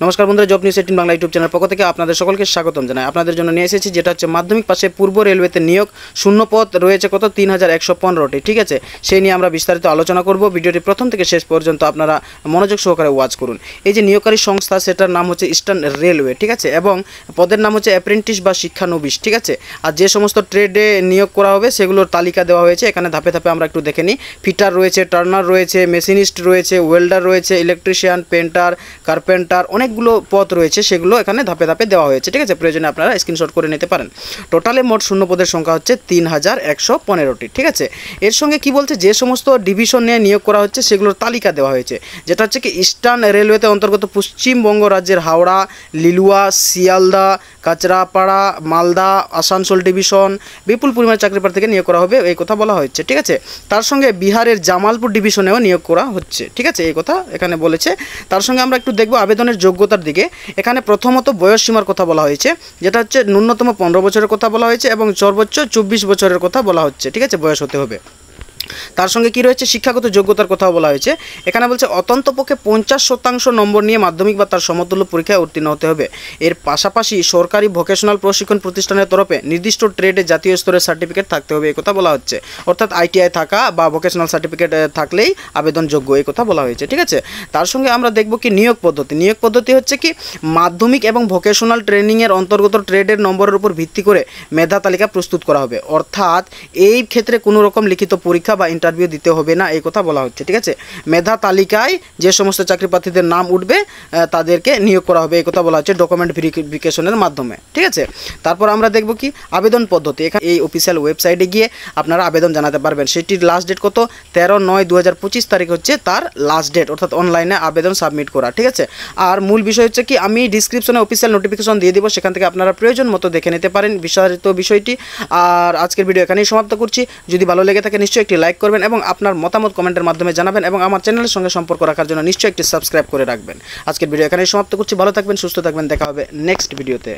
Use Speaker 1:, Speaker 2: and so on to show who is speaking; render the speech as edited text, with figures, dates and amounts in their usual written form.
Speaker 1: নমস্কার বন্ধুরা, job news 18 Bangla YouTube channel পক্ষ থেকে আপনাদের সকলকে স্বাগতম জানাই। আপনাদের জন্য নিয়ে এসেছি যেটা হচ্ছে মাধ্যমিক পাশে পূর্ব রেলওয়েতে নিয়োগ, শূন্য পদ রয়েছে কত 3115টি। ঠিক আছে, সেই নিয়ে আমরা বিস্তারিত আলোচনা করব। ভিডিওটি প্রথম থেকে শেষ পর্যন্ত আপনারা মনোযোগ সহকারে ওয়াচ করুন। এই যে নিয়োগকারী সংস্থা, সেটার নাম হচ্ছে ইস্টার্ন রেলওয়ে। ঠিক আছে, এবং পদের নাম হচ্ছে অ্যাপ্রেন্টিস বা শিক্ষানবিশ। ঠিক আছে, আর যে সমস্ত ট্রেডে নিয়োগ করা হবে সেগুলোর তালিকা দেওয়া হয়েছে এখানে। ধাপে ধাপে আমরা একটু দেখে নিই। ফিটার রয়েছে, টার্নার রয়েছে, মেশিনিস্ট রয়েছে, ওয়েল্ডার রয়েছে, ইলেকট্রিশিয়ান, পেন্টার, কার্পেন্টার, অনেকগুলো পদ রয়েছে, সেগুলো এখানে ধাপে ধাপে দেওয়া হয়েছে। ঠিক আছে, প্রয়োজনে আপনারা স্ক্রিনশট করে নিতে পারেন। টোটালে মোট শূন্য পদের সংখ্যা হচ্ছে 3115টি। ঠিক আছে, এর সঙ্গে কি বলছে, যে সমস্ত ডিভিশন নিয়ে নিয়োগ করা হচ্ছে সেগুলোর তালিকা দেওয়া হয়েছে, যেটা হচ্ছে কি ইস্টার্ন রেলওয়েতে অন্তর্গত পশ্চিমবঙ্গ রাজ্যের হাওড়া, লিলুয়া, শিয়ালদা, কাঁচরাপাড়া, মালদা, আসানসোল ডিভিশন বিপুল পরিমাণে চাকরি প্রার্থী থেকে নিয়োগ করা হবে, এই কথা বলা হচ্ছে। ঠিক আছে, তার সঙ্গে বিহারের জামালপুর ডিভিশনেও নিয়োগ করা হচ্ছে। ঠিক আছে, এই কথা এখানে বলেছে। তার সঙ্গে আমরা একটু দেখব আবেদনের যোগ্যতার দিকে। এখানে প্রথমত বয়স সীমার কথা বলা হয়েছে, যেটা হচ্ছে ন্যূনতম 15 বছরের কথা বলা হয়েছে এবং সর্বোচ্চ 24 বছরের কথা বলা হচ্ছে। ঠিক আছে, বয়স হতে হবে। তার সঙ্গে কি রয়েছে, শিক্ষাগত যোগ্যতার কথাও বলা হয়েছে। এখানে বলছে অত্যন্তপক্ষে 50% নম্বর নিয়ে মাধ্যমিক বা তার সমতুল্য পরীক্ষায় উত্তীর্ণ হতে হবে। এর পাশাপাশি সরকারি ভোকেশনাল প্রশিক্ষণ প্রতিষ্ঠানের তরফে নির্দিষ্ট ট্রেডে জাতীয় স্তরের সার্টিফিকেট থাকতে হবে, এই কথা বলা হচ্ছে। অর্থাৎ ITI থাকা বা ভোকেশনাল সার্টিফিকেট থাকলেই আবেদনযোগ্য, এই কথা বলা হয়েছে। ঠিক আছে, তার সঙ্গে আমরা দেখব কি নিয়োগ পদ্ধতি। নিয়োগ পদ্ধতি হচ্ছে কি মাধ্যমিক এবং ভোকেশনাল ট্রেনিংয়ের অন্তর্গত ট্রেডের নম্বরের উপর ভিত্তি করে মেধা তালিকা প্রস্তুত করা হবে। অর্থাৎ এই ক্ষেত্রে কোনো রকম লিখিত পরীক্ষা বা ইন্টারভিউ দিতে হবে না, এই কথা বলা হচ্ছে। ঠিক আছে, মেধা তালিকায় যে সমস্ত চাকরি প্রার্থীদের নাম উঠবে তাদেরকে নিয়োগ করা হবে, এই কথা বলা হচ্ছে ডকুমেন্ট ভেরিফিকেশনের মাধ্যমে। ঠিক আছে, তারপর আমরা দেখব কি আবেদন পদ্ধতি। এখানে এই অফিসিয়াল ওয়েবসাইটে গিয়ে আপনারা আবেদন জানাতে পারবেন। সেটির লাস্ট ডেট কত 13/9/2025 তারিখ হচ্ছে তার লাস্ট ডেট, অর্থাৎ অনলাইনে আবেদন সাবমিট করা। ঠিক আছে, আর মূল বিষয় হচ্ছে কি আমি ডিসক্রিপশনে অফিসিয়াল নোটিফিকেশন দিয়ে দিব, সেখান থেকে আপনারা প্রয়োজন মতো দেখে নিতে পারেন বিস্তারিত বিষয়টি। আর আজকের ভিডিও এখানেই সমাপ্ত করছি। যদি ভালো লেগে থাকে নিশ্চয়ই একটি লাইক করবেন এবং আপনার মতামত কমেন্টের মাধ্যমে জানাবেন এবং আমার চ্যানেলের সঙ্গে সম্পর্ক রাখার জন্য নিশ্চয়ই একটি সাবস্ক্রাইব করে রাখবেন। আজকের ভিডিও এখানেই সমাপ্ত করছি। ভালো থাকবেন, সুস্থ থাকবেন, দেখা হবে নেক্সট ভিডিওতে।